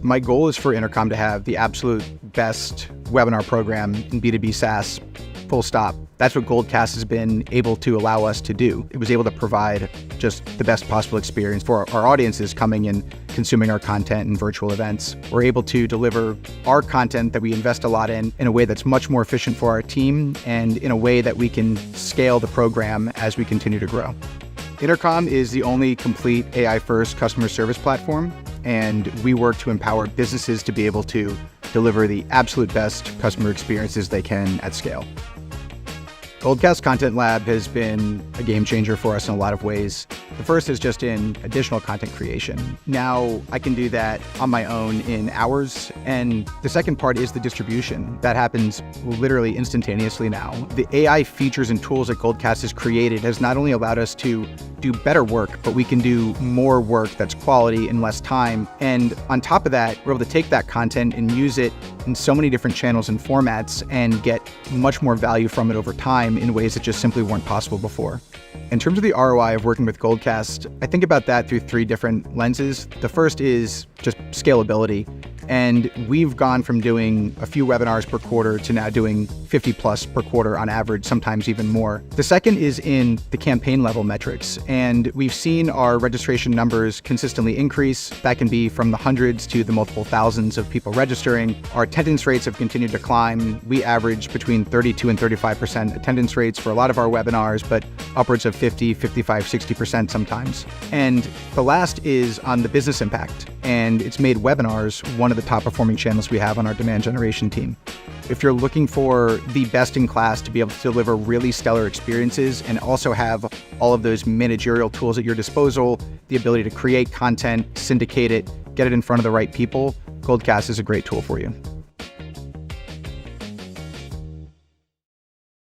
My goal is for Intercom to have the absolute best webinar program in B2B SaaS, full stop. That's what Goldcast has been able to allow us to do. It was able to provide just the best possible experience for our audiences coming and consuming our content and virtual events. We're able to deliver our content that we invest a lot in a way that's much more efficient for our team and in a way that we can scale the program as we continue to grow. Intercom is the only complete AI-first customer service platform, and we work to empower businesses to be able to deliver the absolute best customer experiences they can at scale. Goldcast Content Lab has been a game changer for us in a lot of ways. The first is just in additional content creation. Now I can do that on my own in hours. And the second part is the distribution. That happens literally instantaneously now. The AI features and tools that Goldcast has created has not only allowed us to do better work, but we can do more work that's quality in less time. And on top of that, we're able to take that content and use it in so many different channels and formats and get much more value from it over time in ways that just simply weren't possible before. In terms of the ROI of working with Goldcast, I think about that through three different lenses. The first is just scalability. And we've gone from doing a few webinars per quarter to now doing 50 plus per quarter on average, sometimes even more. The second is in the campaign level metrics. And we've seen our registration numbers consistently increase. That can be from the hundreds to the multiple thousands of people registering. Our attendance rates have continued to climb. We average between 32 and 35% attendance rates for a lot of our webinars, but upwards of 50, 55, 60% sometimes. And the last is on the business impact. And it's made webinars one of the top performing channels we have on our demand generation team. If you're looking for the best in class to be able to deliver really stellar experiences and also have all of those managerial tools at your disposal, the ability to create content, syndicate it, get it in front of the right people, Goldcast is a great tool for you.